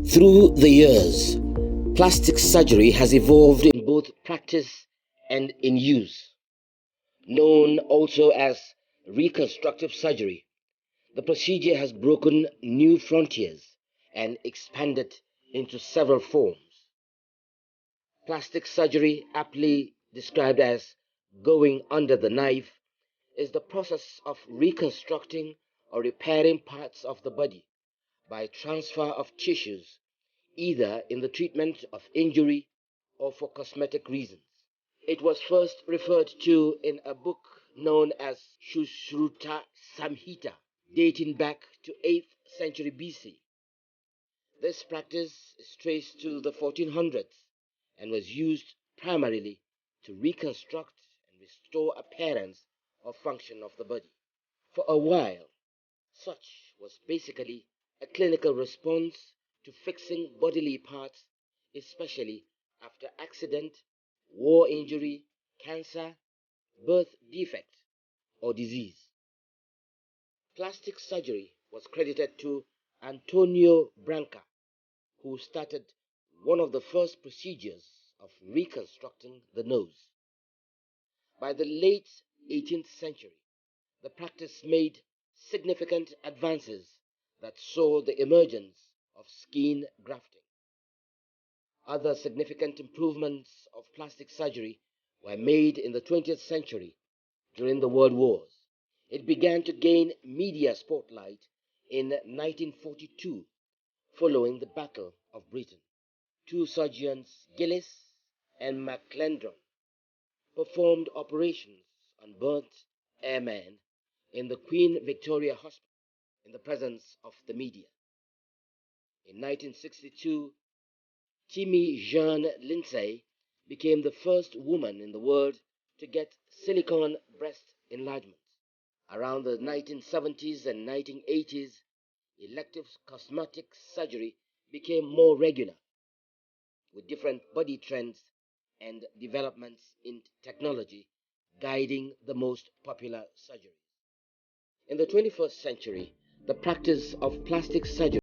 Through the years, plastic surgery has evolved in both practice and in use. Known also as reconstructive surgery, the procedure has broken new frontiers and expanded into several forms. Plastic surgery, aptly described as going under the knife, is the process of reconstructing or repairing parts of the body by transfer of tissues, either in the treatment of injury or for cosmetic reasons. It was first referred to in a book known as Sushruta Samhita, dating back to 8th century BC. This practice is traced to the 1400s and was used primarily to reconstruct and restore appearance or function of the body. For a while, such was basically a clinical response to fixing bodily parts, especially after accident, war injury, cancer, birth defect, or disease. Plastic surgery was credited to Antonio Branca, who started one of the first procedures of reconstructing the nose. By the late 18th century, the practice made significant advances that saw the emergence of skin grafting. Other significant improvements of plastic surgery were made in the 20th century during the World Wars. It began to gain media spotlight in 1942 following the Battle of Britain. Two surgeons, Gillis and McClendon, performed operations on burnt airmen in the Queen Victoria Hospital in the presence of the media. In 1962, Timmy Jean Lindsay became the first woman in the world to get silicone breast enlargement. Around the 1970s and 1980s, elective cosmetic surgery became more regular, with different body trends and developments in technology guiding the most popular surgeries. In the 21st century, the practice of plastic surgery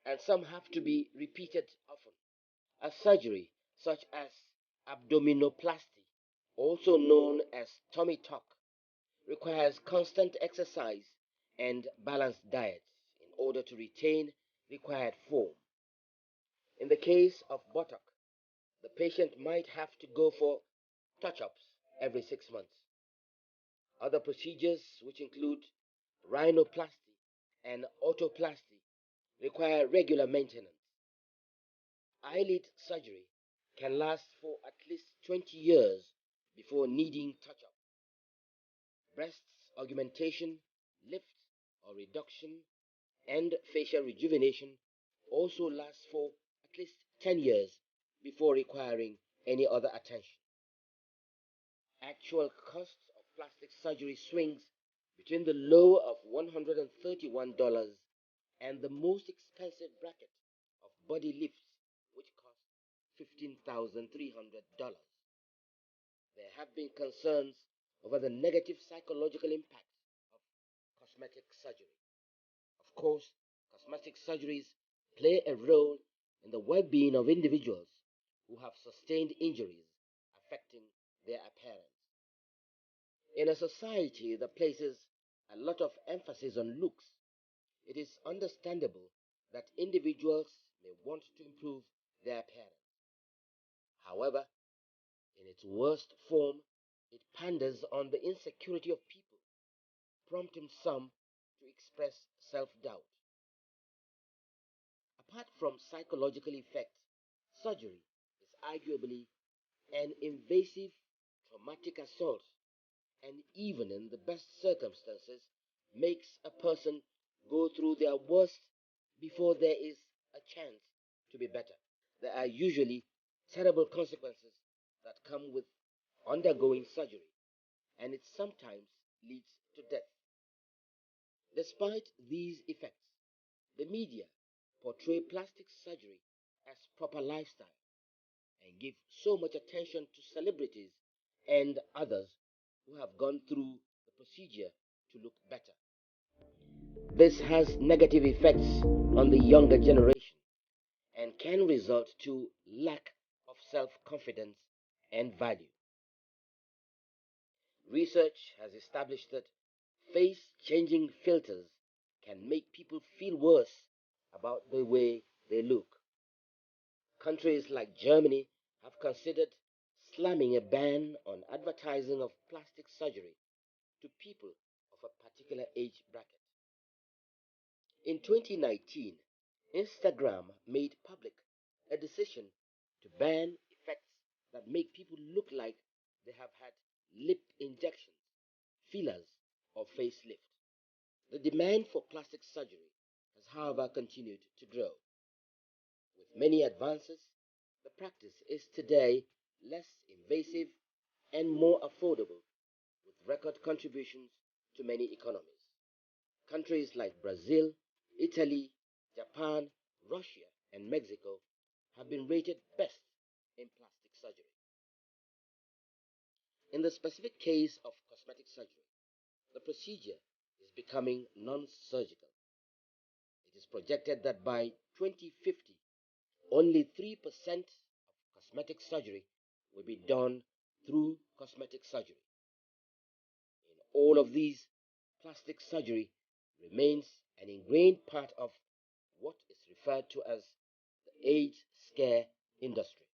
and some have to be repeated often. A surgery such as abdominoplasty, also known as tummy tuck, requires constant exercise and balanced diet in order to retain required form. In the case of buttock, the patient might have to go for touch ups every 6 months. Other procedures, which include rhinoplasty and autoplasty, require regular maintenance. Eyelid surgery can last for at least 20 years before needing touch up. Breast augmentation, lift or reduction, and facial rejuvenation also last for at least 10 years before requiring any other attention. Actual cost of plastic surgery swings between the low of $131 and the most expensive bracket of body lifts, which cost $15,300. There have been concerns over the negative psychological impact of cosmetic surgery. Of course, cosmetic surgeries play a role in the well being of individuals who have sustained injuries affecting their appearance. In a society that places a lot of emphasis on looks, it is understandable that individuals may want to improve their appearance. However, in its worst form, it panders on the insecurity of people, prompting some to express self doubt. Apart from psychological effects, surgery is arguably an invasive, traumatic assault, and even in the best circumstances, makes a person go through their worst before there is a chance to be better. There are usually terrible consequences that come with undergoing surgery, and it sometimes leads to death. Despite these effects, the media portray plastic surgery as proper lifestyle and give so much attention to celebrities and others who have gone through the procedure to look better. This has negative effects on the younger generation and can result to lack of self-confidence and value. Research has established that face-changing filters can make people feel worse about the way they look. Countries like Germany have considered slamming a ban on advertising of plastic surgery to people of a particular age bracket. In 2019, Instagram made public a decision to ban effects that make people look like they have had lip injections, fillers, or facelift. The demand for plastic surgery has, however, continued to grow. With many advances, the practice is today less invasive and more affordable, with record contributions to many economies. Countries like Brazil, Italy, Japan, Russia, and Mexico have been rated best in plastic surgery. In the specific case of cosmetic surgery, the procedure is becoming non surgical. It is projected that by 2050, only 3% of cosmetic surgery will be done through cosmetic surgery. In all of these, plastic surgery remains an ingrained part of what is referred to as the age scare industry.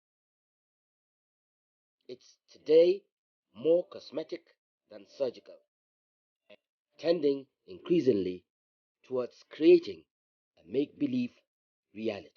It's today more cosmetic than surgical, tending increasingly towards creating a make believe reality.